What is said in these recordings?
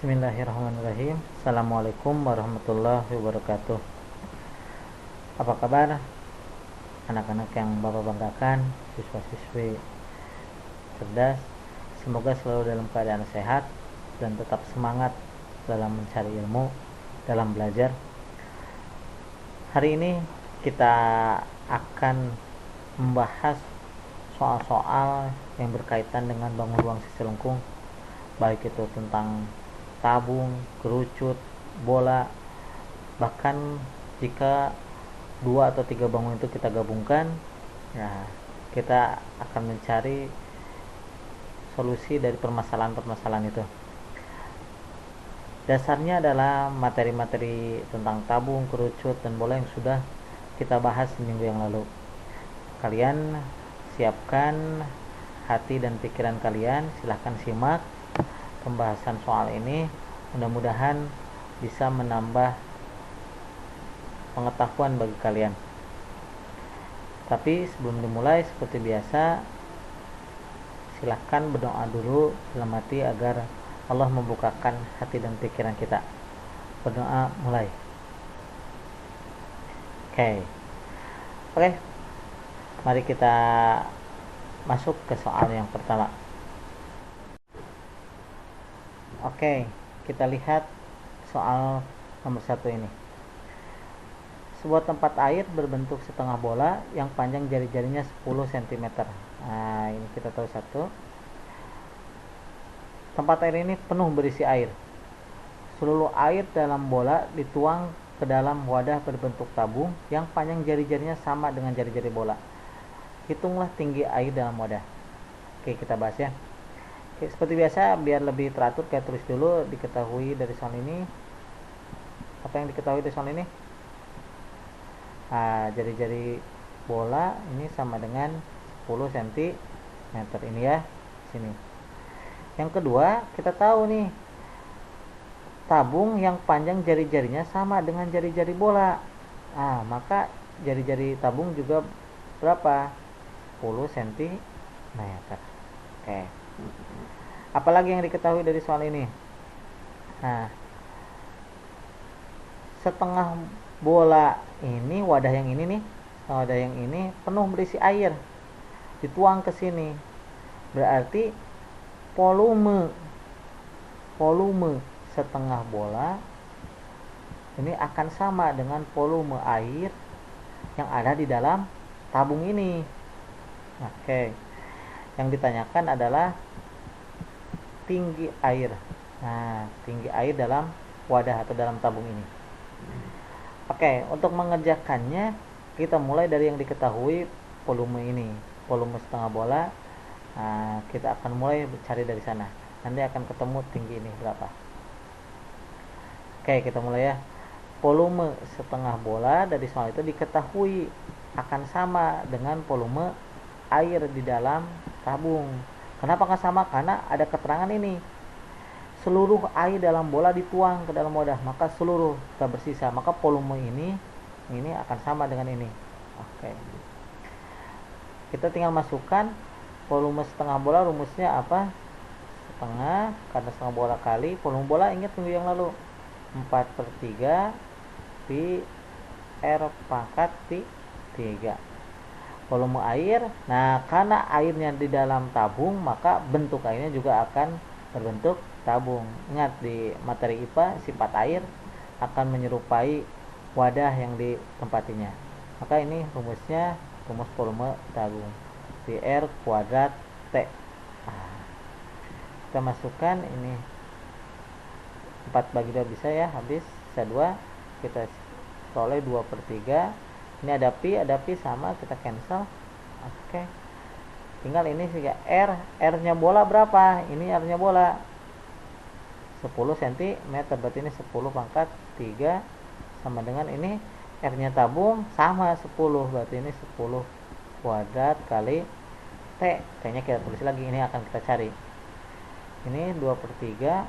Bismillahirrahmanirrahim. Assalamualaikum warahmatullahi wabarakatuh. Apa kabar anak-anak yang Bapak banggakan, siswa-siswi cerdas? Semoga selalu dalam keadaan sehat dan tetap semangat dalam mencari ilmu, dalam belajar. Hari ini kita akan membahas soal-soal yang berkaitan dengan bangun ruang sisi lengkung, baik itu tentang tabung, kerucut, bola. Bahkan jika 2 atau 3 bangun itu kita gabungkan, ya kita akan mencari solusi dari permasalahan-permasalahan itu. Dasarnya adalah materi-materi tentang tabung, kerucut, dan bola yang sudah kita bahas seminggu yang lalu. Kalian siapkan hati dan pikiran kalian, silahkan simak pembahasan soal ini. Mudah-mudahan bisa menambah pengetahuan bagi kalian. Tapi sebelum dimulai, seperti biasa, silahkan berdoa dulu dalam hati agar Allah membukakan hati dan pikiran kita. Berdoa, mulai. Oke, mari kita masuk ke soal yang pertama. Oke, kita lihat soal nomor 1 ini. Sebuah tempat air berbentuk setengah bola yang panjang jari-jarinya 10 cm. Nah, ini kita tahu satu. Tempat air ini penuh berisi air. Seluruh air dalam bola dituang ke dalam wadah berbentuk tabung yang panjang jari-jarinya sama dengan jari-jari bola. Hitunglah tinggi air dalam wadah. Oke, kita bahas ya. Oke, seperti biasa, biar lebih teratur, kita tulis dulu diketahui dari soal ini. Apa yang diketahui dari soal ini? Jari-jari bola ini sama dengan 10 cm ini ya, sini. Yang kedua, kita tahu nih, tabung yang panjang jari-jarinya sama dengan jari-jari bola. Maka jari-jari tabung juga berapa? 10 cm. Oke. Apalagi yang diketahui dari soal ini? Setengah bola ini, wadah yang ini nih, wadah yang ini penuh berisi air, dituang ke sini. Berarti volume setengah bola ini akan sama dengan volume air yang ada di dalam tabung ini. Oke. Yang ditanyakan adalah tinggi air. Tinggi air dalam wadah atau dalam tabung ini. Oke, untuk mengerjakannya kita mulai dari yang diketahui, volume ini, volume setengah bola. Kita akan mulai cari dari sana. Nanti akan ketemu tinggi ini berapa. Oke, kita mulai ya. Volume setengah bola dari soal itu diketahui akan sama dengan volume air di dalam tabung. Kenapa nggak sama? Karena ada keterangan ini, seluruh air dalam bola dituang ke dalam wadah, maka seluruh tak bersisa, maka volume ini akan sama dengan ini. Oke, kita tinggal masukkan volume setengah bola. Rumusnya apa? Setengah, karena setengah bola kali volume bola, ingat minggu yang lalu, 4/3 pi R pangkat pi 3. Volume air, karena airnya di dalam tabung, maka bentuk airnya juga akan berbentuk tabung. Ingat, di materi IPA, sifat air akan menyerupai wadah yang ditempatinya. Maka ini rumusnya, rumus volume tabung, pi R kuadrat T. Kita masukkan ini 4/2 bisa ya, habis, sisa 2, kita peroleh 2/3. Ini ada pi sama, kita cancel. Oke, tinggal ini juga R nya bola berapa? Ini R nya bola 10 cm, berarti ini 10 pangkat 3 sama dengan ini R nya tabung sama 10, berarti ini 10 kuadrat kali T. T nya kita tulis lagi, ini akan kita cari. Ini 2/3,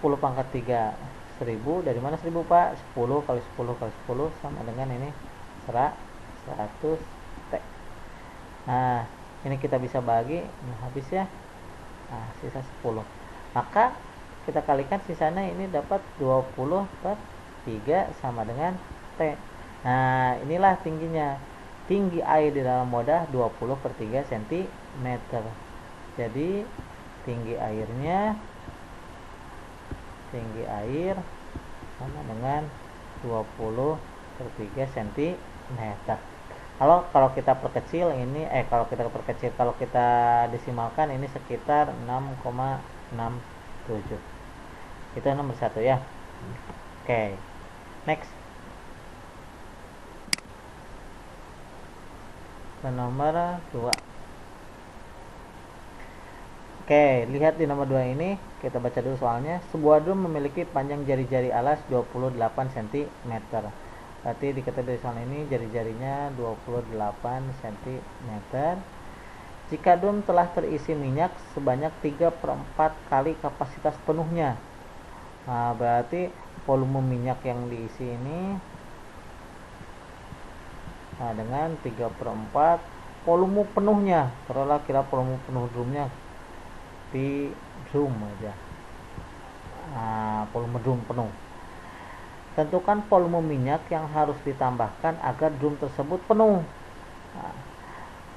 10 pangkat 3 1000. Dari mana 1000 Pak? 10 kali 10 kali 10 sama dengan ini 100 T. Ini kita bisa bagi, habis ya. Sisa 10. Maka kita kalikan sisanya ini dapat 20 per 3 sama dengan T. Nah, inilah tingginya. Tinggi air di dalam wadah 20 per 3 cm. Jadi tinggi air sama dengan 20 per 3 cm. Kalau kita perkecil ini kalau kita desimalkan ini sekitar 6,67. Itu nomor 1 ya. Oke. Next. Ke nomor 2. Oke, lihat di nomor 2 ini, kita baca dulu soalnya. Sebuah drum memiliki panjang jari-jari alas 28 cm. Berarti diketahui dari soal ini jari-jarinya 28 cm. Jika drum telah terisi minyak sebanyak 3/4 kali kapasitas penuhnya. Nah, berarti volume minyak yang diisi ini dengan 3/4 volume penuhnya. Taruhlah kira volume penuh drumnya di drum aja. Volume drum penuh. Tentukan volume minyak yang harus ditambahkan agar drum tersebut penuh.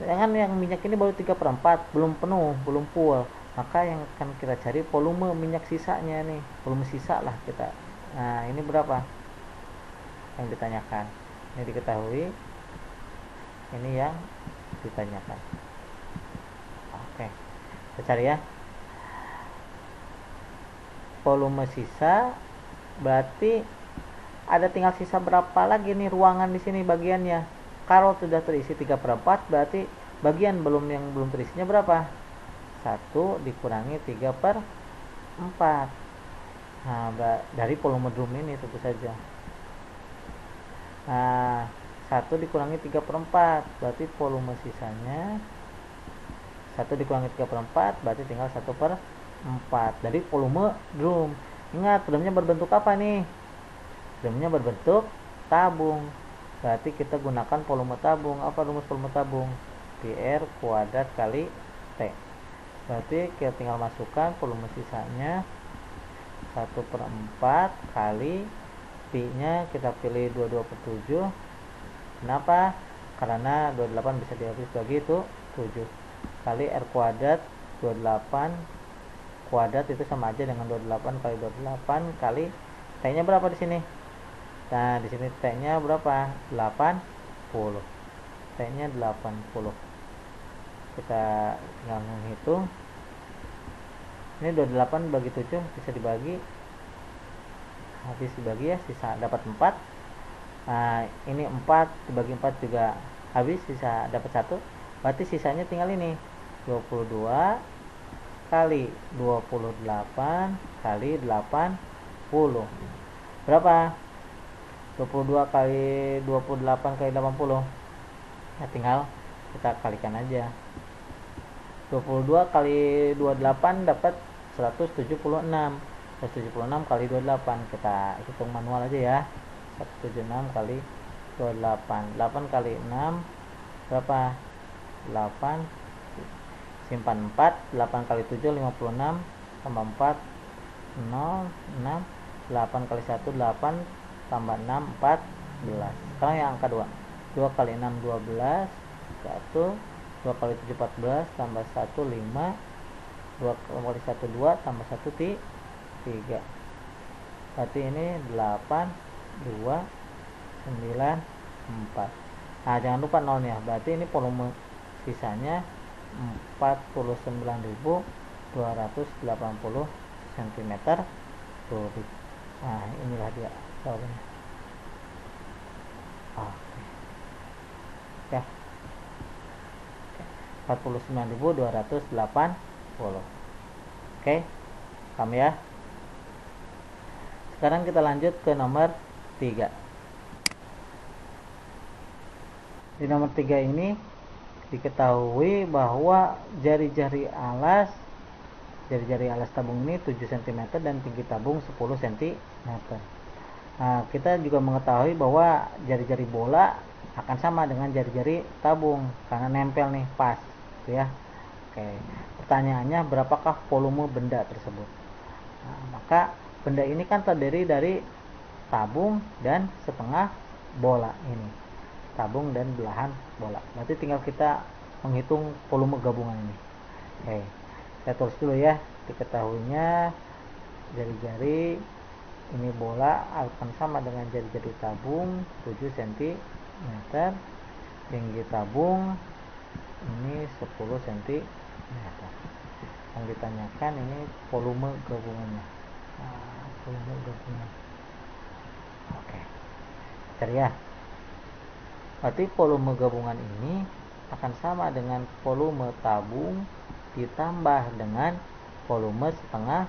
Jangan yang minyak ini baru 3/4, belum penuh, belum full. Maka yang akan kita cari volume minyak sisanya nih, volume sisa lah kita. Nah, ini berapa yang ditanyakan? Ini diketahui. Ini yang ditanyakan. Oke, kita cari ya. Volume sisa berarti ada tinggal sisa berapa lagi nih ruangan di sini bagiannya. Kalau sudah terisi 3/4 berarti bagian yang belum terisinya berapa? 1 dikurangi 3/4. Nah, dari volume drum ini tentu saja. Nah, 1 dikurangi 3/4 berarti volume sisanya 1 dikurangi 3/4 berarti tinggal 1/4 dari volume drum. Ingat, drumnya berbentuk apa nih? Drumnya berbentuk tabung. Berarti kita gunakan volume tabung. Apa rumus volume tabung? PR kuadrat kali T. Berarti kita tinggal masukkan volume sisanya 1/4 kali P-nya kita pilih 22/7. Kenapa? Karena 28 bisa dihapus bagi itu 7 kali R kuadrat. 28 kuadrat itu sama aja dengan 28 kali 28 kali T-nya berapa di sini? Nah, di sini T-nya berapa? 80. T-nya 80. Kita tinggal menghitung. Ini 28 bagi 7 bisa dibagi. Habis dibagi ya, sisa dapat 4. Nah, ini 4 dibagi 4 juga habis, sisa dapat 1. Berarti sisanya tinggal ini 22 kali 28 kali 80. Berapa? 22 kali 28 kali 80. Ya, tinggal kita kalikan aja. 22 kali 28 dapat 176. 176 kali 28 kita hitung manual aja ya. 176 kali 28. 8 kali 6 berapa? 8. Simpan 4. 8 kali 7 56 tambah 4 0 6. 8 kali 1 8 tambah 6 14. Sekarang yang angka 2. 2 kali 6 12 1. 2 kali 7 14 tambah 1 5. 2 kali 1 2 tambah 1 3. Berarti ini 8 2 9 4. Nah, jangan lupa nolnya. Berarti ini volume sisanya 49.280 cm kubik. Nah, inilah dia jawabannya. Oke. 49.280. Oke, paham ya? Sekarang kita lanjut ke nomor 3. Di nomor 3 ini diketahui bahwa jari-jari alas tabung ini 7 cm dan tinggi tabung 10 cm. Nah, kita juga mengetahui bahwa jari-jari bola akan sama dengan jari-jari tabung karena nempel nih pas, gitu ya. Oke. Pertanyaannya, berapakah volume benda tersebut? Nah, maka benda ini kan terdiri dari tabung dan setengah bola ini. Tabung dan belahan bola. Berarti tinggal kita menghitung volume gabungan ini. Oke. Saya tulis dulu ya. Diketahuinya jari-jari ini bola akan sama dengan jari-jari tabung 7 cm. Tinggi tabung ini 10 cm. Yang ditanyakan ini volume gabungannya. Nah, volume gabungan. Oke. Cari ya. Berarti volume gabungan ini akan sama dengan volume tabung ditambah dengan volume setengah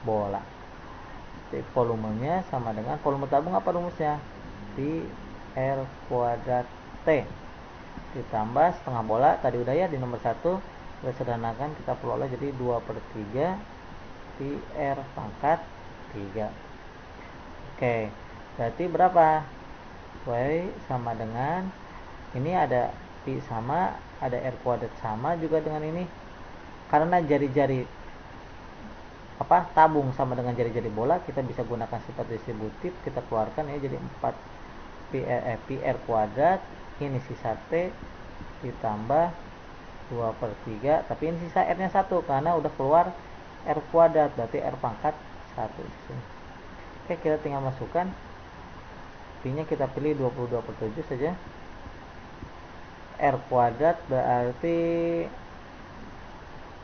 bola. Jadi volumenya sama dengan volume tabung, apa rumusnya? Pi R kuadrat T ditambah setengah bola. Tadi udah ya di nomor 1. Kita sederhanakan, kita peroleh jadi 2/3 Pi R pangkat 3. Oke, berarti berapa? Y sama dengan, ini ada Pi sama, ada R kuadrat sama juga dengan ini. Karena jari-jari tabung sama dengan jari-jari bola, kita bisa gunakan sifat distributif, kita keluarkan ya, jadi 4 Pi R kuadrat, ini sisa T ditambah 2/3, tapi ini sisa R nya 1 karena udah keluar R kuadrat, berarti R pangkat 1 di sini. Oke, kita tinggal masukkan Pi nya, kita pilih 22/7 saja. R kuadrat berarti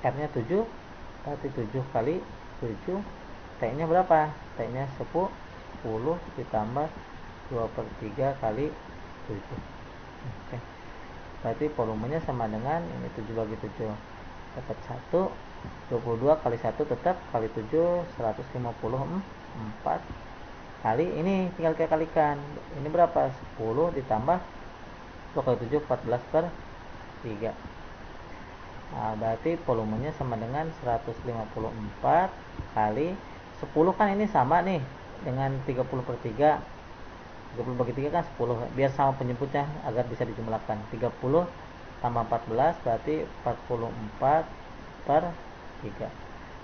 R nya 7, berarti 7 kali 7. T nya berapa? T nya 10 ditambah 2/3 kali 7. Oke. Berarti volumenya sama dengan ini 7 bagi 7 dapat 1. 22 kali 1 tetap kali 7 154 kali ini tinggal kita kalikan. Ini berapa? 10 ditambah 2 kali 7 14/3. Nah, berarti volumenya sama dengan 154 kali 10, kan ini sama nih dengan 30/3. 30 bagi 3 kan 10. Biar sama penyebutnya agar bisa dijumlahkan. 30 tambah 14 berarti 44/3.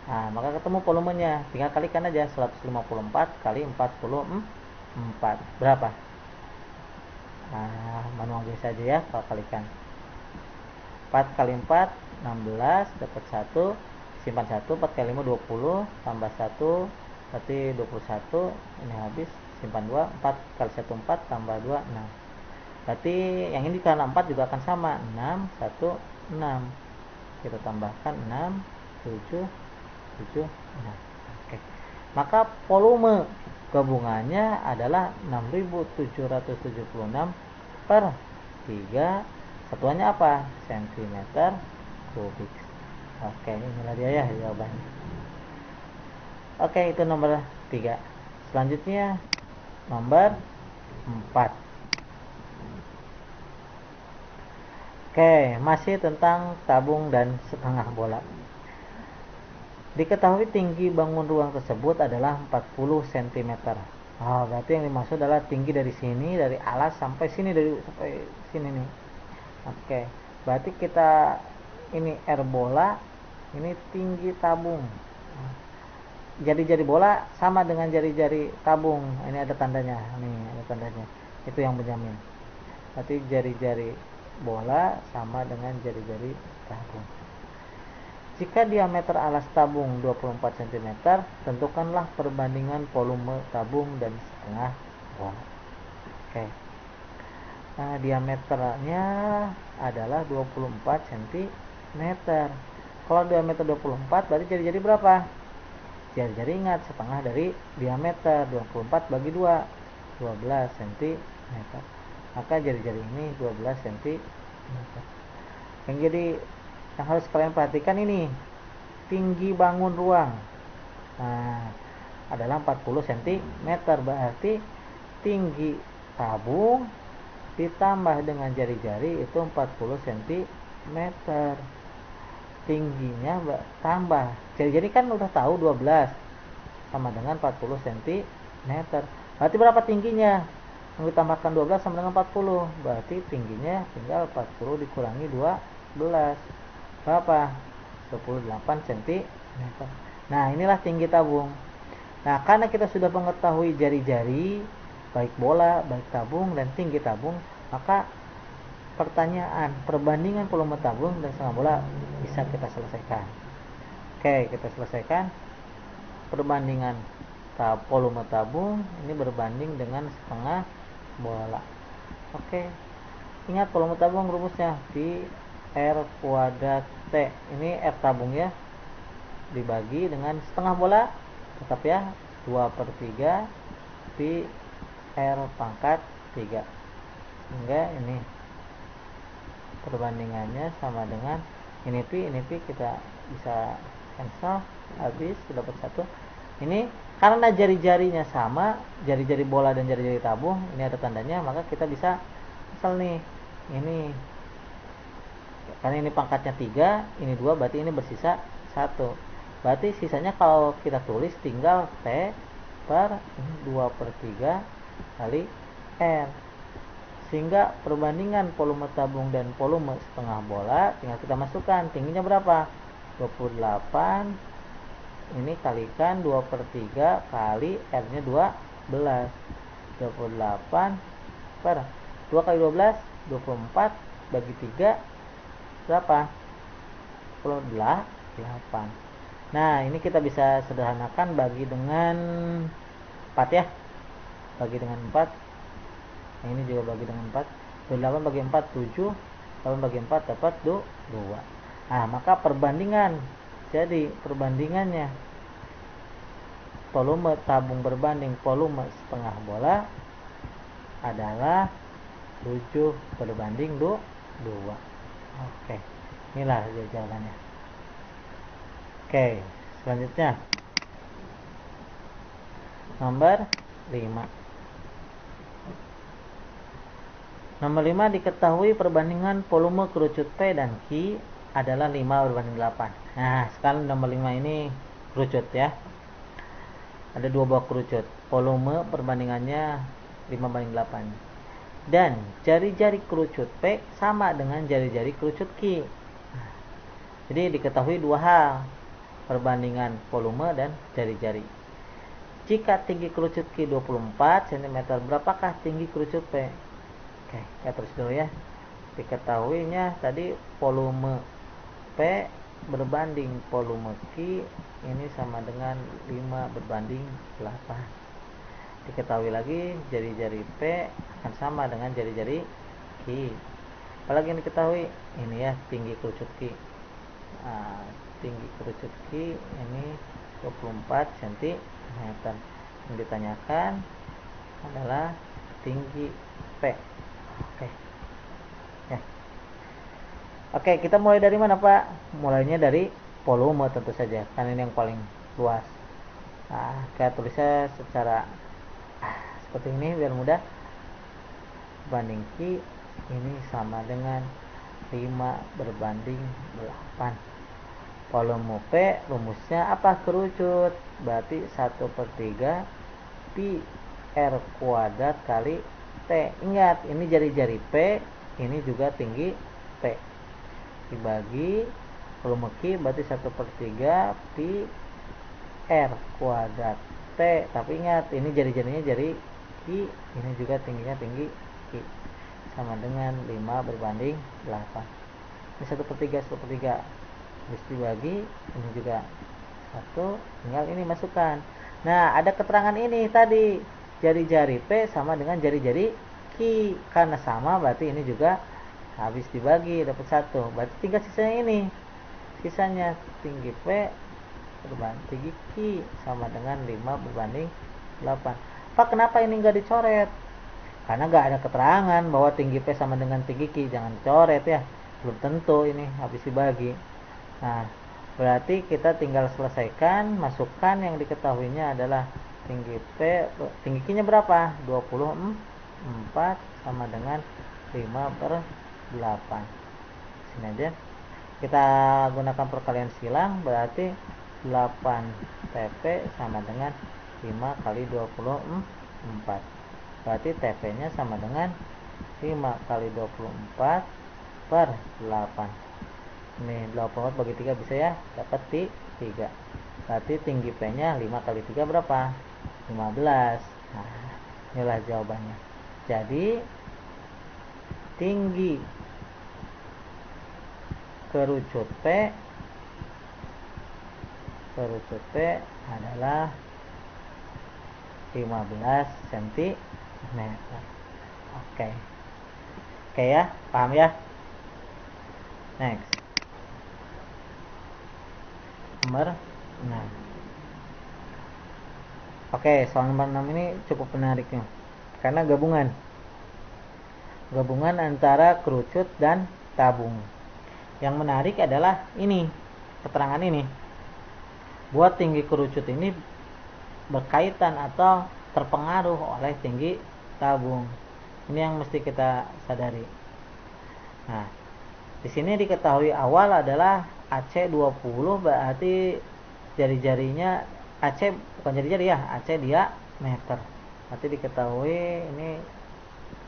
Nah, maka ketemu volumenya. Tinggal kalikan aja 154 kali 44. Berapa? Nah, manual biasa aja ya kalau kalikan. 4 kali 4 16, dapat 1, simpan 1. 4 kali 5 20, tambah 1 berarti 21. Ini habis, simpan 2. 4 kali 1 4, tambah 2 6. Berarti yang ini karena 4 juga akan sama, 6 1 6. Kita tambahkan 6 7 7 6. Oke. Maka volume gabungannya adalah 6776/3. Satuannya apa? Sentimeter kubik. Oke, inilah dia ya jawabannya. Oke, itu nomor 3. Selanjutnya nomor 4. Oke, masih tentang tabung dan setengah bola. Diketahui tinggi bangun ruang tersebut adalah 40 cm. Oh, berarti yang dimaksud adalah tinggi dari sini, dari alas sampai sini, sampai sini nih. Oke, berarti kita ini R bola, ini tinggi tabung. Jari-jari bola sama dengan jari-jari tabung. Ini ada tandanya, nih ada tandanya. Itu yang menjamin. Berarti jari-jari bola sama dengan jari-jari tabung. Jika diameter alas tabung 24 cm, tentukanlah perbandingan volume tabung dan setengah bola. Oke. Nah, diameternya adalah 24 cm. Kalau diameter 24, berarti jari-jari berapa? Jari-jari ingat, setengah dari diameter. 24 bagi 2, 12 cm. Maka jari-jari ini 12 cm. Yang harus kalian perhatikan ini tinggi bangun ruang. Nah, adalah 40 cm. Berarti tinggi tabung ditambah dengan jari-jari itu 40 cm. Tingginya tambah jari-jari kan udah tahu 12 sama dengan 40 cm. Berarti berapa tingginya? Yang ditambahkan 12 sama dengan 40. Berarti tingginya tinggal 40 dikurangi 12. Berapa? 28 cm. Nah, inilah tinggi tabung. Nah, karena kita sudah mengetahui jari-jari, baik bola, baik tabung, dan tinggi tabung, maka pertanyaan perbandingan volume tabung dan setengah bola bisa kita selesaikan. Oke, kita selesaikan. Perbandingan volume tabung ini berbanding dengan setengah bola. Oke, ingat volume tabung rumusnya pi R kuadrat T. Ini R tabung ya, dibagi dengan setengah bola, tetap ya, 2/3 pi R pangkat 3. Sehingga ini perbandingannya sama dengan ini pi kita bisa cancel, habis dapat 1. Ini karena jari-jarinya sama, jari-jari bola dan jari-jari tabung, ini ada tandanya, maka kita bisa misal nih, ini karena ini pangkatnya 3, ini 2, berarti ini bersisa 1. Berarti sisanya kalau kita tulis tinggal T per 2/3 kali R. Sehingga perbandingan volume tabung dan volume setengah bola tinggal kita masukkan. Tingginya berapa? 28. Ini kalikan 2/3 kali R-nya 12. 28 per 2 kali 12, 24 bagi 3 berapa? 28. Nah, ini kita bisa sederhanakan bagi dengan 4 ya. Bagi dengan 4. Nah, ini juga bagi dengan 4. 28 bagi 4 7. 8 bagi 4 dapat 2. Nah, maka perbandingan. Jadi, perbandingannya volume tabung berbanding volume setengah bola adalah 7 berbanding 2. Oke. Inilah jawabannya. Oke, selanjutnya nomor 5. Nomor 5, diketahui perbandingan volume kerucut P dan Q adalah 5/8. Nah, sekarang nomor 5 ini kerucut ya. Ada 2 buah kerucut. Volume perbandingannya 5/8. Dan jari-jari kerucut P sama dengan jari-jari kerucut Q. Jadi diketahui 2 hal, perbandingan volume dan jari-jari. Jika tinggi kerucut Q 24 cm, berapakah tinggi kerucut P? Oke, kita terus dulu ya. Diketahuinya tadi volume P berbanding volume Q ini sama dengan 5/8. Diketahui lagi jari-jari P akan sama dengan jari-jari Q. Apalagi yang diketahui ini ya, tinggi kerucut Q. Nah, tinggi kerucut Q ini 24 cm. Yang ditanyakan adalah tinggi P. Oke. Ya. Oke, kita mulai dari mana, Pak? Mulainya dari volume tentu saja, karena ini yang paling luas. Nah, kita tulisnya secara seperti ini biar mudah. Banding Q ini sama dengan 5/8. Volume P rumusnya apa? Kerucut. Berarti 1/3 pi R kuadrat kali T. Ingat, ini jari-jari P, ini juga tinggi P. Dibagi volume Q berarti 1/3 pi R kuadrat T. Tapi ingat, ini jari-jarinya jari Q, ini juga tingginya tinggi Q. Sama dengan 5/8. Ini 1/3, 1/3. Terus dibagi, ini juga 1, tinggal ini masukkan. Nah, ada keterangan ini tadi, jari-jari P sama dengan jari-jari Q. Karena sama berarti ini juga habis dibagi dapat 1. Berarti tinggal sisanya ini. Sisanya tinggi P berbanding tinggi Q sama dengan 5/8. Pak, kenapa ini enggak dicoret? Karena enggak ada keterangan bahwa tinggi P sama dengan tinggi Q. Jangan coret ya. Belum tentu ini habis dibagi. Nah, berarti kita tinggal selesaikan, masukkan yang diketahuinya adalah tinggi P, tinggi Q nya berapa? 24 sama dengan 5/8. Sini aja. Kita gunakan perkalian silang, berarti 8 TP sama dengan 5 kali 24. Berarti TP nya sama dengan 5 kali 24 per 8. Ini 84 bagi 3 bisa ya, dapat 3. Berarti tinggi P nya 5 kali 3 berapa? 15. Nah, inilah jawabannya. Jadi tinggi kerucut P adalah 15 cm. Oke. Oke ya, paham ya? Next. Nomor 6. Oke, soal nomor 6 ini cukup menarik nih. Karena gabungan antara kerucut dan tabung. Yang menarik adalah ini, keterangan ini. Buat tinggi kerucut ini berkaitan atau terpengaruh oleh tinggi tabung. Ini yang mesti kita sadari. Nah, di sini diketahui awal adalah AC20, berarti jari-jarinya AC bukan jari-jari ya, AC diameter. Berarti diketahui ini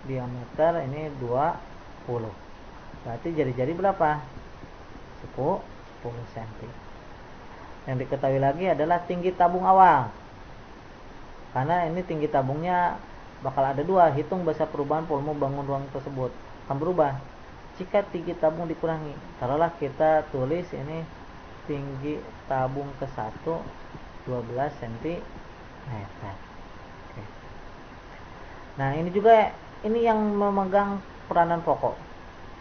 diameter ini 20. Berarti jari-jari berapa? 10 cm. Yang diketahui lagi adalah tinggi tabung awal. Karena ini tinggi tabungnya bakal ada dua. Hitung basa perubahan volume bangun ruang tersebut. Akan berubah jika tinggi tabung dikurangi. Taruhlah kita tulis ini tinggi tabung ke 1 12 cm. Oke. Nah, ini juga yang memegang peranan pokok.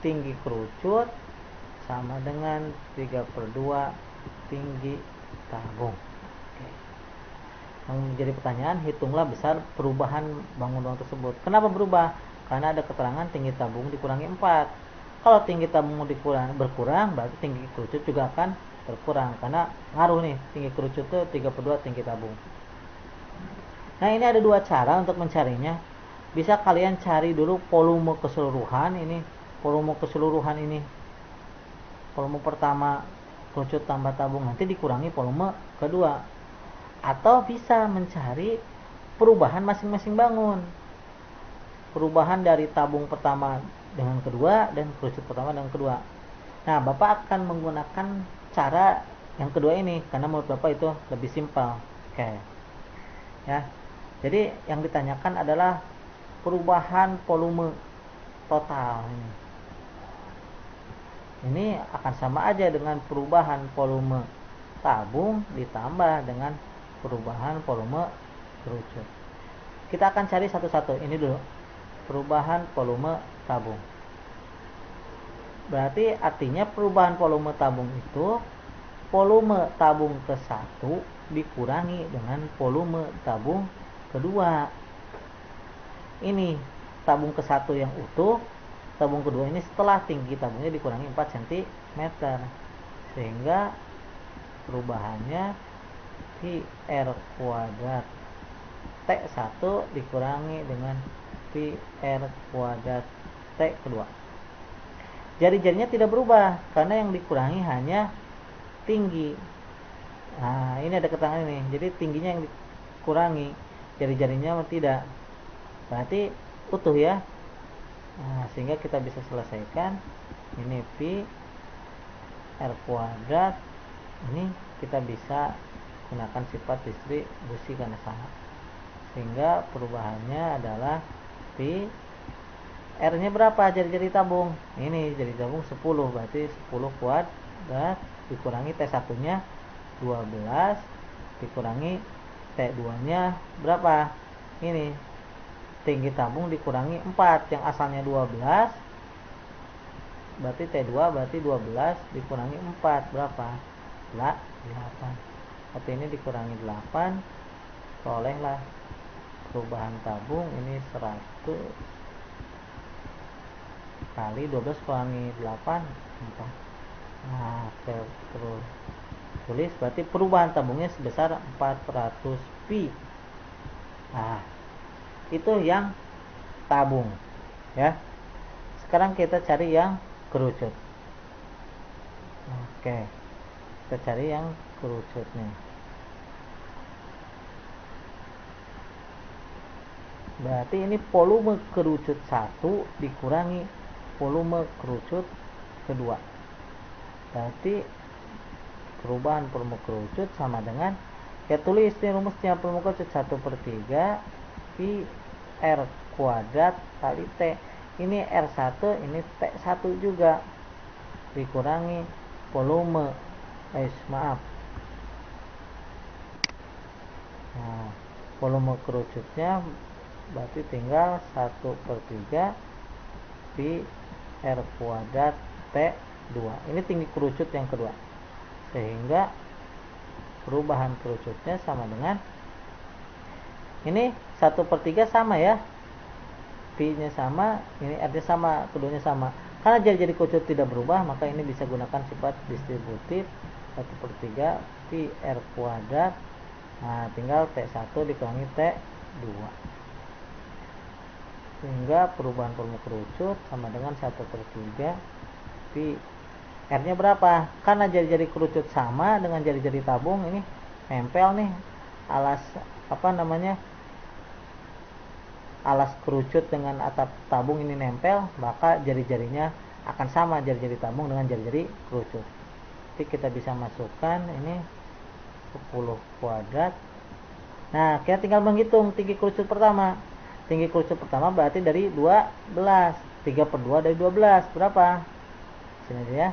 Tinggi kerucut sama dengan 3/2 tinggi tabung. Oke. Yang menjadi pertanyaan, hitunglah besar perubahan bangun ruang tersebut. Kenapa berubah? Karena ada keterangan tinggi tabung dikurangi 4. Kalau tinggi tabung berkurang, berarti tinggi kerucut juga akan berkurang. Karena ngaruh nih, tinggi kerucut itu 3/2 tinggi tabung. Nah, ini ada dua cara untuk mencarinya. Bisa kalian cari dulu volume keseluruhan ini. Volume pertama kerucut tambah tabung, nanti dikurangi volume kedua. Atau bisa mencari perubahan masing-masing bangun. Perubahan dari tabung pertama dengan kedua dan kerucut pertama dengan kedua. Nah, Bapak akan menggunakan cara yang kedua ini karena menurut Bapak itu lebih simpel. Oke. Ya. Jadi yang ditanyakan adalah perubahan volume total ini. Ini akan sama aja dengan perubahan volume tabung ditambah dengan perubahan volume kerucut. Kita akan cari satu-satu. Ini dulu. Perubahan volume tabung. Berarti artinya perubahan volume tabung itu volume tabung ke 1 dikurangi dengan volume tabung kedua. Ini tabung ke 1 yang utuh, tabung kedua ini setelah tinggi tabungnya dikurangi 4 cm. Sehingga perubahannya pi R kuadrat T1 dikurangi dengan pi R kuadrat T kedua. Jari-jarinya tidak berubah karena yang dikurangi hanya tinggi. Nah, ini ada keterangan ini. Jadi tingginya yang dikurangi, jari-jarinya tidak. Berarti utuh ya. Nah, sehingga kita bisa selesaikan ini pi R kuadrat. Ini kita bisa gunakan sifat distribusi karena sama. Sehingga perubahannya adalah pi R nya berapa jari-jari tabung? Ini jari tabung 10, berarti 10 kuadrat dikurangi T1 nya 12 dikurangi T2 nya berapa? Ini tinggi tabung dikurangi 4, yang asalnya 12, berarti T2 berarti 12 dikurangi 4 berapa? 8. Berarti ini dikurangi 8, perolehlah perubahan tabung ini 100 kali 12 kurangi 8 4. Nah, terus tulis berarti perubahan tabungnya sebesar 400 pi. Nah, itu yang tabung ya. Sekarang kita cari yang kerucut. Oke, kita cari yang kerucutnya. Berarti ini volume kerucut 1 dikurangi volume kerucut kedua. Berarti perubahan volume kerucut sama dengan, ya tulis nih rumusnya, volume kerucut 1/3 pi R kuadrat kali T. Ini R1, ini T1 juga, dikurangi volume, maaf, nah, volume kerucutnya berarti tinggal 1/3 pi R kuadrat T2. Ini tinggi kerucut yang kedua, sehingga perubahan kerucutnya sama dengan, ini 1/3 sama ya, pi nya sama, ini R nya sama, keduanya sama. Karena jari-jari kerucut tidak berubah, maka ini bisa gunakan sifat distributif, 1/3 pi R kuadrat. Nah, tinggal T1 dikurangi T2, sehingga perubahan volume kerucut sama dengan 1/3 pi R nya berapa? Karena jari-jari kerucut sama dengan jari-jari tabung, ini nempel nih, alas alas kerucut dengan atap tabung ini nempel, maka jari-jarinya akan sama, jari-jari tabung dengan jari-jari kerucut. Jadi kita bisa masukkan ini 10 kuadrat. Nah, kita tinggal menghitung tinggi kerucut pertama. Tinggi kerucut pertama berarti dari 12. 3/2 dari 12 berapa? Sini aja ya.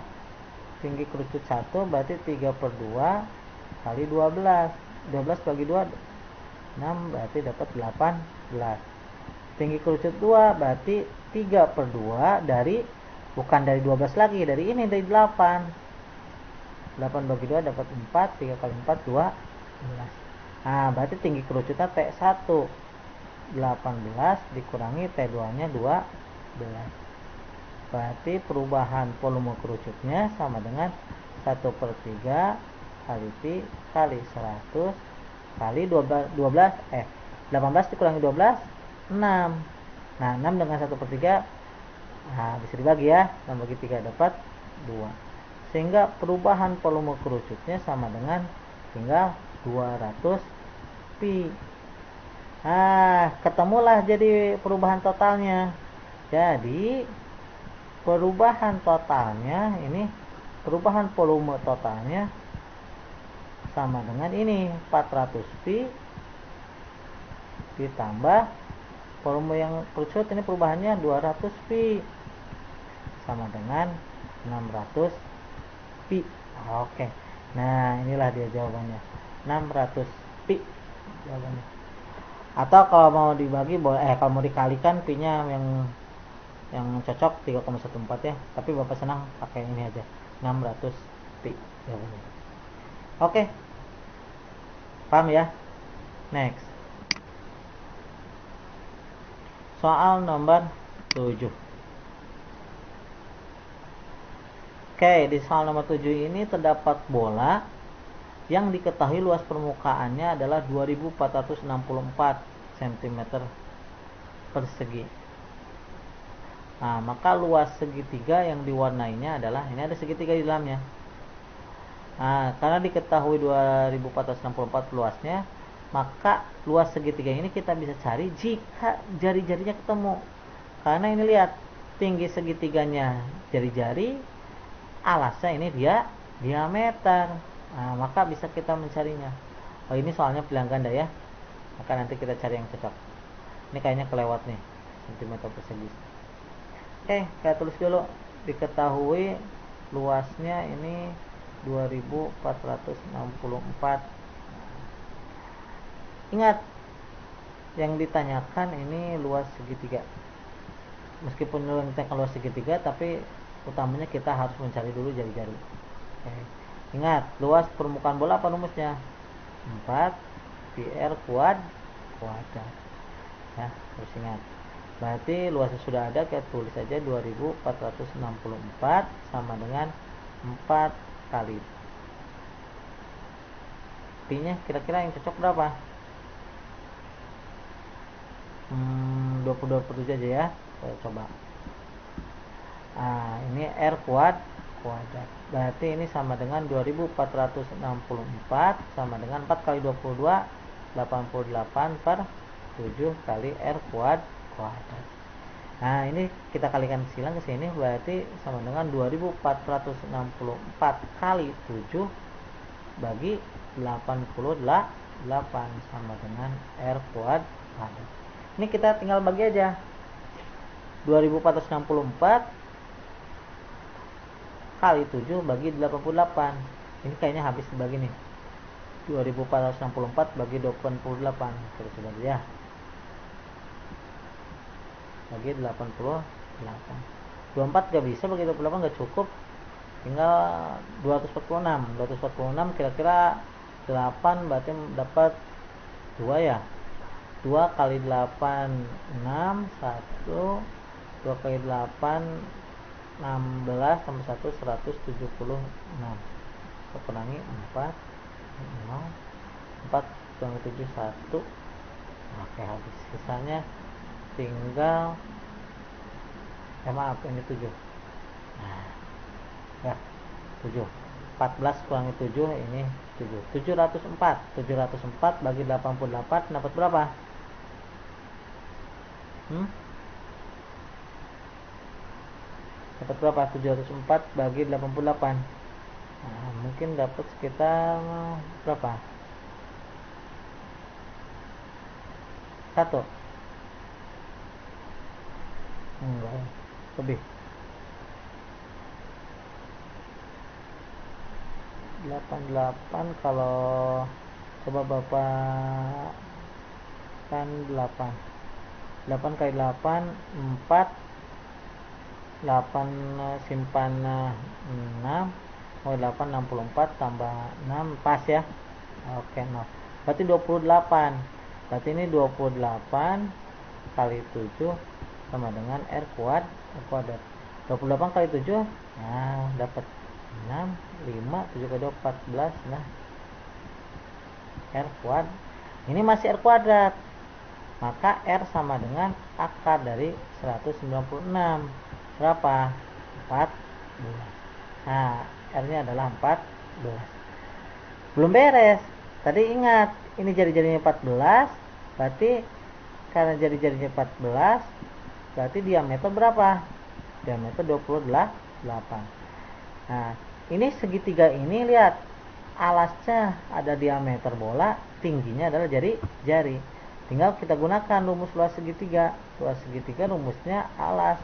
Tinggi kerucut 1 berarti 3/2 kali 12. 12 bagi 2 6, berarti dapat 18. Tinggi kerucut 2 berarti 3/2 dari, bukan dari 12 lagi, dari ini, dari 8. 8 bagi 2 dapat 4, 3 kali 4 12. Nah, berarti tinggi kerucutnya T1 18 dikurangi T2 nya 12. Berarti perubahan volume kerucutnya sama dengan 1/3 kali pi kali 100 kali 12 18 dikurangi 12 6. Nah, 6 dengan 1/3, nah, bisa dibagi ya, 6 bagi 3 dapat 2. Sehingga perubahan volume kerucutnya sama dengan, tinggal 200 pi. Nah, ketemulah jadi perubahan totalnya. Jadi perubahan totalnya ini, perubahan volume totalnya sama dengan ini, 400 pi ditambah volume yang kerucut, ini perubahannya 200 pi, sama dengan 600 pi. Oke. Nah, inilah dia jawabannya. 600 pi jawabannya. Atau kalau mau dibagi boleh, kalau mau dikalikan pi-nya yang cocok 3,14 ya. Tapi Bapak senang pakai ini aja. 600 pi jawabannya. Oke. Paham ya? Next. Soal nomor 7. Oke, di soal nomor 7 ini terdapat bola yang diketahui luas permukaannya adalah 2464 cm persegi. Nah, maka luas segitiga yang diwarnainya adalah, ini ada segitiga di dalamnya. Nah, karena diketahui 2464 luasnya, maka luas segitiga ini kita bisa cari jika jari-jarinya ketemu. Karena ini lihat, tinggi segitiganya jari-jari, alasnya ini dia diameter. Nah, maka bisa kita mencarinya. Oh, ini soalnya bilang ganda ya, maka nanti kita cari yang cocok. Ini kayaknya kelewat nih, cm persegi. Oke, kita tulis dulu. Diketahui luasnya ini 2464. Ingat, yang ditanyakan ini luas segitiga. Meskipun yang ditanyakan luas segitiga, tapi utamanya kita harus mencari dulu jari-jari. Oke. Ingat, luas permukaan bola apa rumusnya? 4 pi R kuadrat. Ya, harus ingat. Berarti luasnya sudah ada, kita tulis saja 2464 sama dengan 4 kali pi-nya, kira-kira yang cocok berapa? 27 aja ya. Saya coba. Nah, ini R kuadrat. Berarti ini sama dengan 2464 sama dengan 4 kali 22 88 per 7 kali R kuadrat. Nah, ini kita kalikan silang ke sini, berarti sama dengan 2464 kali 7 bagi 88 sama dengan R kuadrat. Ini kita tinggal bagi aja. 2464 kali 7 bagi 88. Ini kayaknya habis dibagi nih. 2464 bagi 88. Terus bagi ya. Bagi 88. 24 gak bisa, bagi 28 gak cukup. Tinggal 246. 246 kira-kira 8 berarti dapat 2 ya. 2 kali 8 6 1. 2 kali 8 16 tambah 1 176. Kita kurangi 4 0 4 kurangi 7 1. Oke, habis. Sisanya tinggal maaf, ini 7. Nah, ya 7. 14 kurangi 7 ini 7. 704. 704 bagi 88 dapat berapa? Dapat berapa? 704 bagi 88. Nah, mungkin dapat sekitar berapa? 1. Enggak, lebih. 88 kalau coba Bapak kan 8. 8 kali 8 4. 8 simpan 6. 8 64 tambah 6 pas ya. Oke, no. Berarti 28. Berarti ini 28 kali 7 sama dengan R kuadrat. 28 kali 7, nah dapat 6, 5, 7 kali 2 14. Nah, R kuadrat. Ini masih R kuadrat. Maka R sama dengan akar dari 196. Berapa? 14. Nah, R-nya adalah 14. Belum beres. Tadi ingat, ini jari-jarinya 14, berarti karena jari-jarinya 14, berarti diameter berapa? Diameter 28. Nah, ini segitiga ini lihat, alasnya ada diameter bola, tingginya adalah jari. Tinggal kita gunakan rumus luas segitiga. Luas segitiga rumusnya alas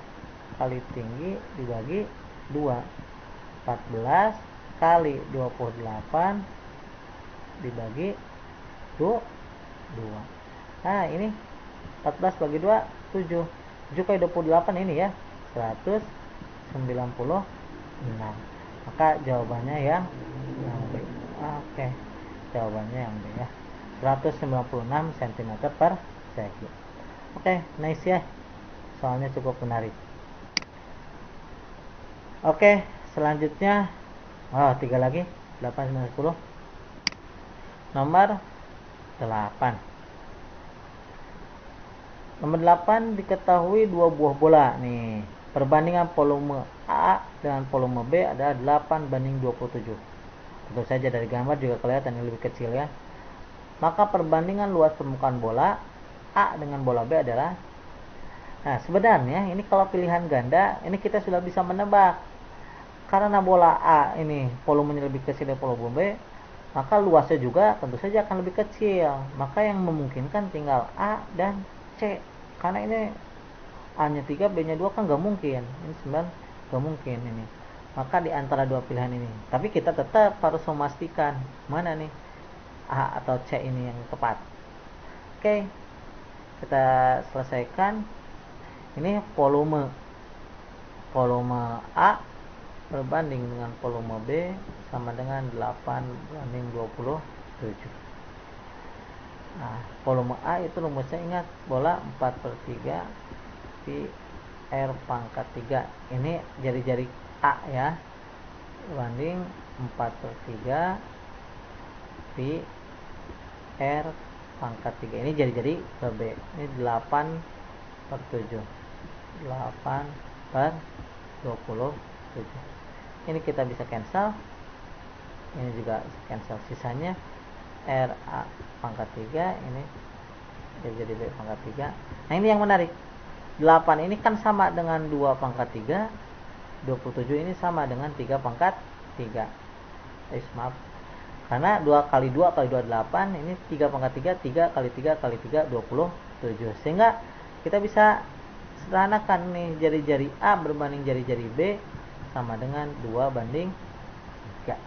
kali tinggi dibagi 2. 14 kali 28 dibagi 2. Nah, ini 14 bagi 2 7. 7 kali 28 ini ya 196. Maka jawabannya yang B. Oke. Jawabannya yang B ya. 196 cm per segi. Oke, nice ya. Soalnya cukup menarik. Oke, selanjutnya 3 lagi. 8 9 10. Nomor 8. Nomor 8 diketahui dua buah bola nih. Perbandingan volume A dengan volume B adalah 8:27. Tentu saja dari gambar juga kelihatan yang lebih kecil ya. Maka perbandingan luas permukaan bola A dengan bola B adalah. Nah, sebenarnya ini kalau pilihan ganda, ini kita sudah bisa menebak. Karena bola A ini volumenya lebih kecil dari volume B, maka luasnya juga tentu saja akan lebih kecil. Maka yang memungkinkan tinggal A dan C. Karena ini A-nya 3, B-nya 2 kan gak mungkin. Ini 9 gak mungkin ini. Maka di antara dua pilihan ini. Tapi kita tetap harus memastikan mana nih A atau C ini yang tepat. Oke. Kita selesaikan. Ini volume A berbanding dengan volume B sama dengan 8:27. Nah, volume A itu rumusnya ingat, bola 4/3 pi R pangkat 3. Ini jari-jari A ya, berbanding 4/3 pi R pangkat 3. Ini jari-jari ke B. Ini 8/7. 8/27. Ini kita bisa cancel. Ini juga cancel. Sisanya R A pangkat 3. Ini jadi B pangkat 3. Nah, ini yang menarik. 8 ini kan sama dengan 2 pangkat 3. 27 ini sama dengan 3 pangkat 3. Maaf. Karena 2 kali 2 kali 2 8, ini 3 pangkat 3, 3 kali 3 kali 3 27. Sehingga kita bisa sederhanakan nih, jari-jari A berbanding jari-jari B sama dengan 2 banding 3.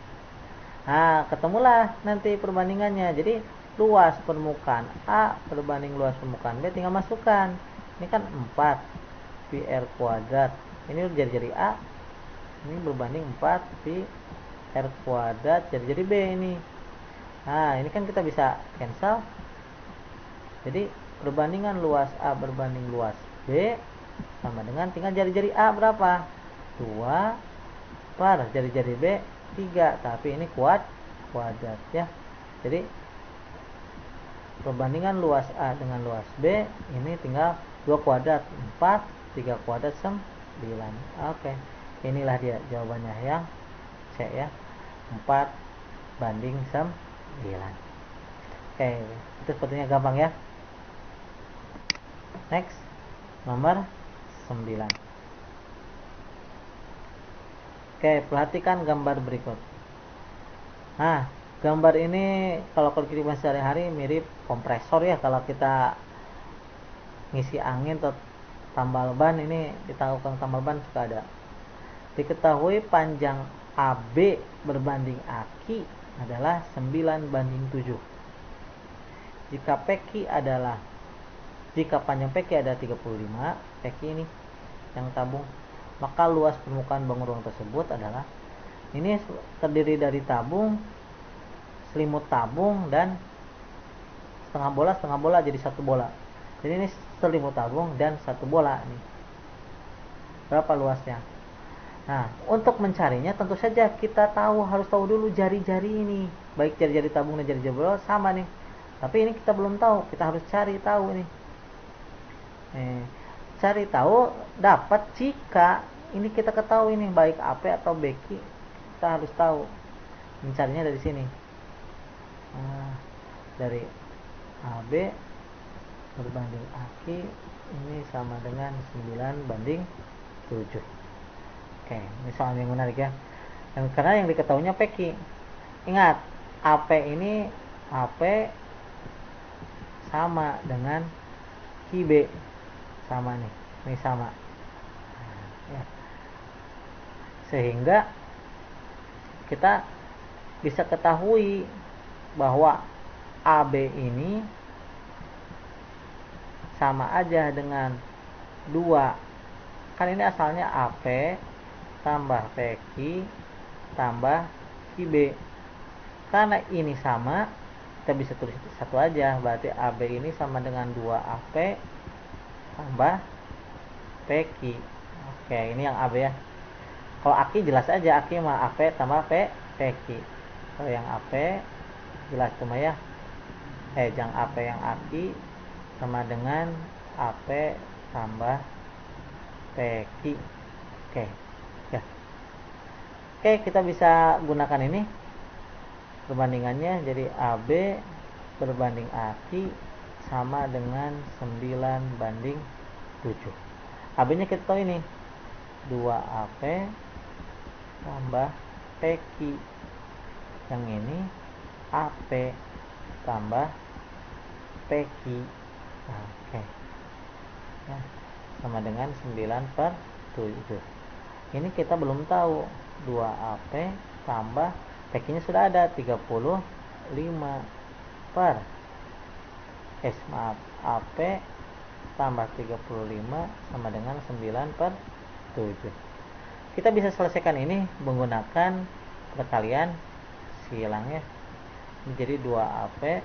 Nah, ketemulah nanti perbandingannya. Jadi luas permukaan A berbanding luas permukaan B, tinggal masukkan. Ini kan 4 pi R kuadrat. Ini jari-jari A, ini berbanding 4 pi R kuadrat jari-jari B ini. Nah, ini kan kita bisa cancel. Jadi perbandingan luas A berbanding luas B sama dengan, tinggal jari-jari A berapa? 2 per jari-jari B 3, tapi ini kuadrat ya. Jadi perbandingan luas A dengan luas B ini tinggal 2 kuadrat 4, 3 kuadrat 9. Oke. Inilah dia jawabannya yang C ya. 4 banding 9. Oke, itu sepertinya gampang ya. Next, nomor 9. Oke, perhatikan gambar berikut. Nah, gambar ini kalau kehidupan sehari-hari mirip kompresor ya. Kalau kita ngisi angin atau tambal ban, ini kita tukang tambal ban suka ada. Diketahui panjang AB berbanding AQ adalah 9 banding 7. Jika panjang PQ ada 35, PQ ini yang tabung, maka luas permukaan bangun ruang tersebut adalah, ini terdiri dari tabung, selimut tabung, dan setengah bola jadi satu bola. Jadi ini selimut tabung dan satu bola nih. Berapa luasnya? Nah, untuk mencarinya tentu saja kita harus tahu dulu jari-jari ini, baik jari-jari tabung dan jari-jari bola sama nih. Tapi ini kita belum tahu, kita harus cari tahu nih. Cari tahu dapat jika ini kita ketahui ini baik AP atau BQ, kita harus tahu. Mencarinya dari sini. Dari AB berbanding AQ ini sama dengan 9 banding 7. Oke, ini soal yang menarik ya. Dan karena yang diketahuinya PQ. Ingat, AP sama dengan QB. Sama nih. Ini sama. Ya. Sehingga kita bisa ketahui bahwa AB ini sama aja dengan 2. Kan ini asalnya AP tambah PQ tambah QB. Karena ini sama, kita bisa tulis satu aja. Berarti AB ini sama dengan 2AP tambah PQ. Oke, ini yang AB ya. Kalau AQ jelas aja, AQ mah AP tambah PQ. Kalau yang AP jelas cuma ya. Yang AP yang AQ sama dengan AP tambah PQ. Oke. Ya. Oke, kita bisa gunakan ini perbandingannya. Jadi AB berbanding AQ sama dengan 9 banding 7. AB nya kita tahu ini 2AP tambah PQ. Yang ini AP tambah PQ. Oke. Ya, sama dengan 9/7. Ini kita belum tahu 2AP tambah PQ nya sudah ada 35 AP tambah 35 sama dengan 9/7. Kita bisa selesaikan ini menggunakan perkalian silang ya. Jadi 2AP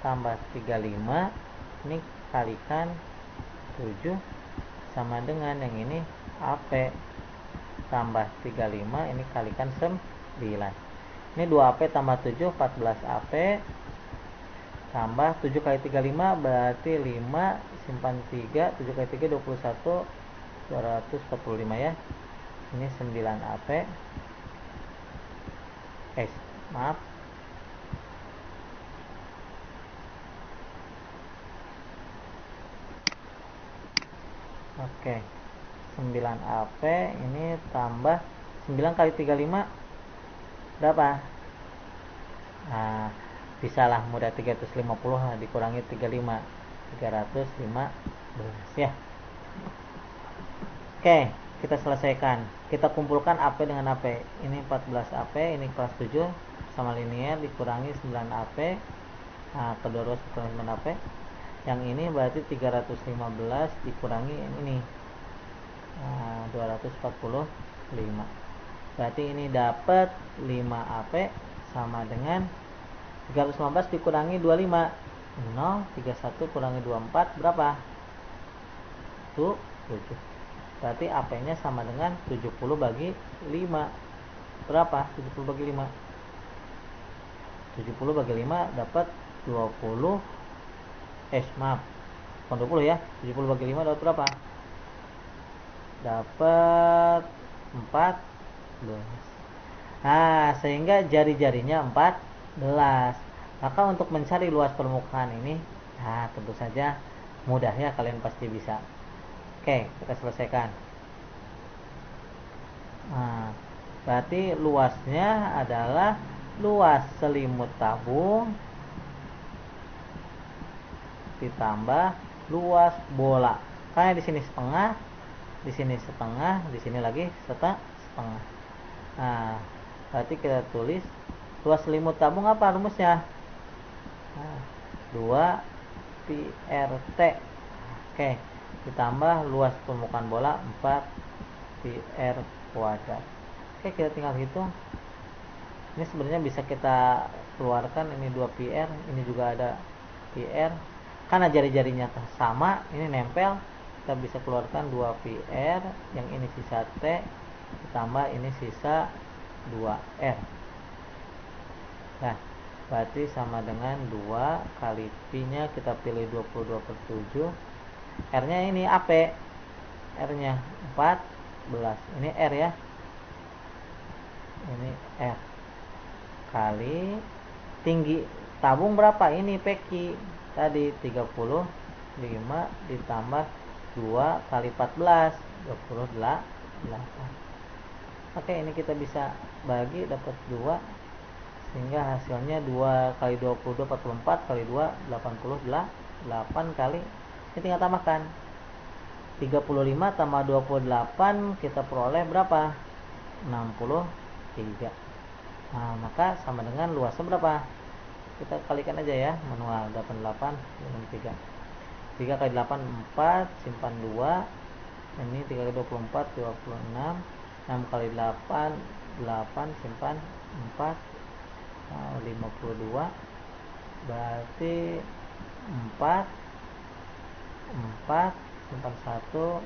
tambah 35 ini kalikan 7 sama dengan yang ini AP tambah 35 ini kalikan 9. Ini 2AP tambah 7 14AP tambah 7 kali 35 berarti 5 simpan 3, 7 kali 3 21, 245 ya. Ini 9AP. Maaf. Oke. 9AP ini tambah 9 kali 35 berapa? Nah, bisa lah mudah 350 dikurangi 35, 315 ya. Oke, kita selesaikan. Kita kumpulkan AP dengan AP. Ini 14 AP, ini kelas 7 sama linear dikurangi 9 AP. Nah, kedua ruas dikurangi 9 AP. Yang ini berarti 315 dikurangi yang ini. Nah, 245. Berarti ini dapat 5 AP sama dengan 315 dikurangi 25. 0, 31 kurangi 24 berapa? 7. Berarti AP-nya sama dengan 70 bagi 5. Berapa? 70 bagi 5. 70 bagi 5 dapat 20. Maaf. Bukan 20 ya. 70 bagi 5 dapat berapa? Dapat 14. Nah, sehingga jari-jarinya 14. Maka untuk mencari luas permukaan ini, nah tentu saja mudah ya, kalian pasti bisa. Oke, kita selesaikan. Nah, berarti luasnya adalah luas selimut tabung ditambah luas bola. Karena di sini setengah, di sini setengah, di sini lagi setengah. Nah, berarti kita tulis luas selimut tabung apa rumusnya? Nah, 2 pi RT. Oke, ditambah luas permukaan bola 4 pi R kuadrat. Oke, kita tinggal hitung. Ini sebenarnya bisa kita keluarkan, ini 2 pi R, ini juga ada pi R. Karena jari-jarinya sama, ini nempel, kita bisa keluarkan 2 pi R, yang ini sisa T, ditambah ini sisa 2R. Nah, berarti sama dengan 2 kali pi-nya kita pilih 22/7. R-nya ini AP. R-nya 14. Ini R ya. Ini R kali tinggi tabung berapa? Ini PQ tadi 35 ditambah 2 kali 14 28. Oke, ini kita bisa bagi dapat 2, sehingga hasilnya 2 kali 22 44 kali 2 88 kali ini tinggal tambahkan 35 tambah 28 kita peroleh berapa? 63. Nah, maka sama dengan luasnya berapa? Kita kalikan aja ya, manual. 88 3. 3 kali 8 4, simpan 2. Ini 3 kali 24 26. 6 kali 8 8, simpan 4. 52. Berarti 4 simpan 1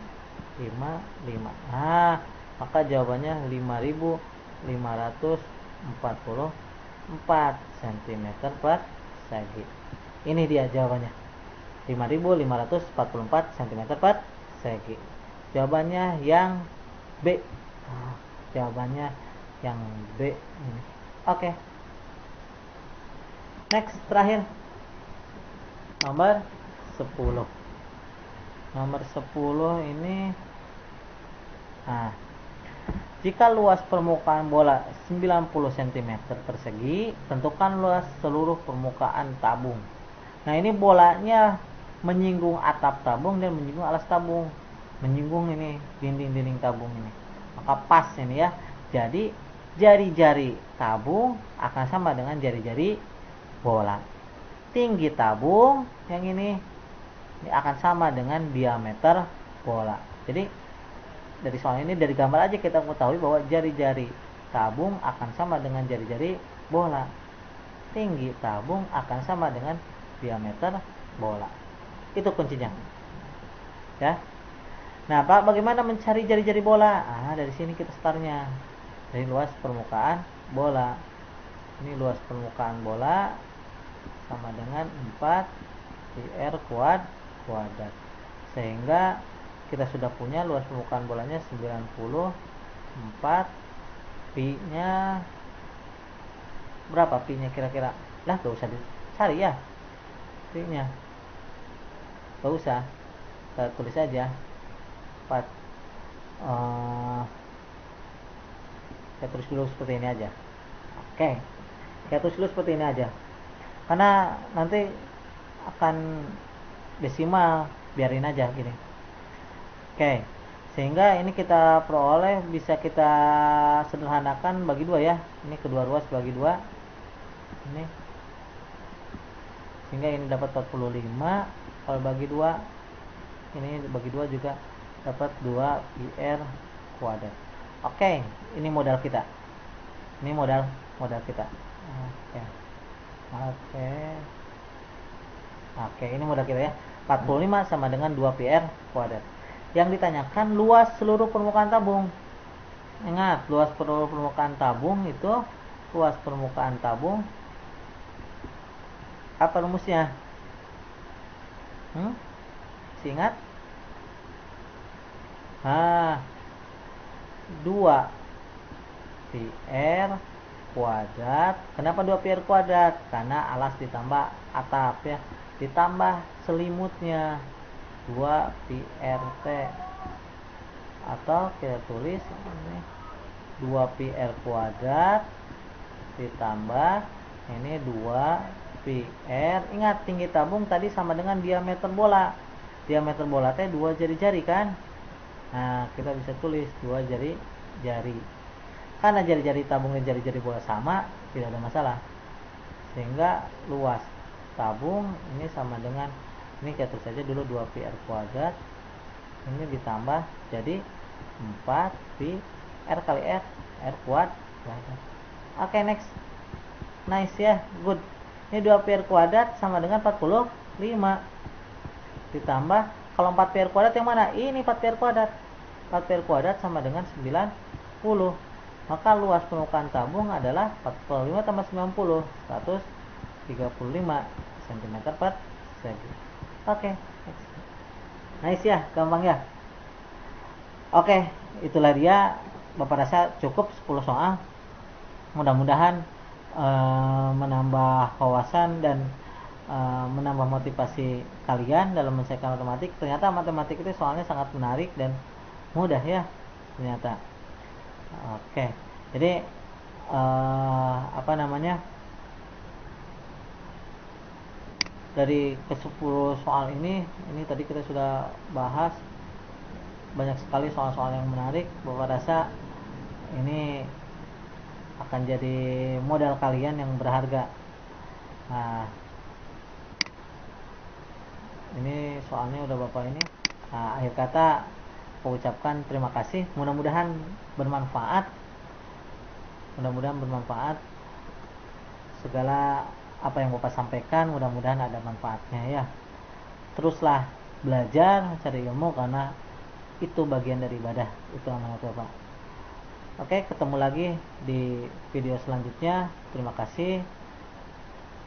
5. Nah, maka jawabannya 5.544 cm per segi. Ini dia jawabannya, 5.544 cm per segi. Jawabannya yang B. Jawabannya yang B ini. Oke. Next, terakhir nomor 10. Nomor 10 ini, nah, jika luas permukaan bola 90 cm persegi, tentukan luas seluruh permukaan tabung. Nah, ini bolanya menyinggung atap tabung dan menyinggung alas tabung, menyinggung ini dinding-dinding tabung ini. Maka pas ini ya. Jadi jari-jari tabung akan sama dengan jari-jari bola. Tinggi tabung yang ini akan sama dengan diameter bola. Jadi dari soal ini, dari gambar aja kita mengetahui bahwa jari-jari tabung akan sama dengan jari-jari bola. Tinggi tabung akan sama dengan diameter bola. Itu kuncinya. Ya. Nah, Pak, bagaimana mencari jari-jari bola? Dari sini kita startnya. Dari luas permukaan bola. Ini luas permukaan bola sama dengan 4 pi R kuadrat. Sehingga kita sudah punya luas permukaan bolanya 94. Pi-nya berapa? Pi-nya kira-kira? Lah, gak usah dicari ya. Pi-nya gak usah, kita tulis aja 4. Saya tulis dulu seperti ini aja. Oke. Kayak tulis dulu seperti ini aja. Karena nanti akan desimal, biarin aja gini. Oke. Sehingga ini kita peroleh bisa kita sederhanakan bagi dua ya. Ini kedua ruas bagi dua. Ini. Sehingga ini dapat 45. Kalau bagi dua, ini bagi dua juga dapat 2 pi r kuadrat. Oke, ini modal kita. Ini modal kita. Oke. Oke. Oke, ini modal kita ya. 45 sama dengan 2 pi r kuadrat. Yang ditanyakan luas seluruh permukaan tabung. Ingat, luas seluruh permukaan tabung itu luas permukaan tabung. Apa rumusnya? Ingat? 2 pi r kuadrat. Kenapa 2 pi r kuadrat? Karena alas ditambah atap ya, ditambah selimutnya 2 pi r t, atau kita tulis ini 2 pi r kuadrat ditambah ini 2 pi r. Ingat, tinggi tabung tadi sama dengan diameter bola. Diameter bola teh 2 jari-jari kan. Nah, kita bisa tulis 2 jari-jari. Karena jari-jari tabung dan jari-jari bola sama, tidak ada masalah. Sehingga luas tabung ini sama dengan, ini kita tulis saja dulu 2 pi r kuadrat. Ini ditambah jadi 4 pi r kali r kuadrat. Oke, next. Nice ya, good. Ini 2 pi r kuadrat sama dengan 45. Ditambah, kalau 4 pi r kuadrat yang mana? Ini 4 pi r kuadrat. 4 pi r kuadrat sama dengan 90. Maka luas permukaan tabung adalah 45 tambah 90, 135 cm per segi. Oke. Nice ya, gampang ya. Oke, itulah dia. Bapak rasa cukup 10 soal. Mudah-mudahan menambah wawasan dan menambah motivasi kalian dalam menyelesaikan matematik. Ternyata matematik itu soalnya sangat menarik dan mudah ya ternyata. Oke, jadi dari ke-10 soal ini tadi kita sudah bahas banyak sekali soal-soal yang menarik. Bapak rasa ini akan jadi modal kalian yang berharga. Nah, ini soalnya udah Bapak ini. Nah, akhir kata aku ucapkan terima kasih. Mudah-mudahan bermanfaat. Segala apa yang Bapak sampaikan mudah-mudahan ada manfaatnya ya. Teruslah belajar, cari ilmu, karena itu bagian dari ibadah. Itu amanat Bapak. Oke, ketemu lagi di video selanjutnya. Terima kasih.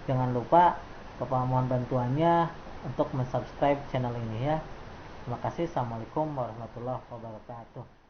Jangan lupa Bapak mohon bantuannya untuk mensubscribe channel ini ya. Terima kasih. Assalamualaikum warahmatullahi wabarakatuh.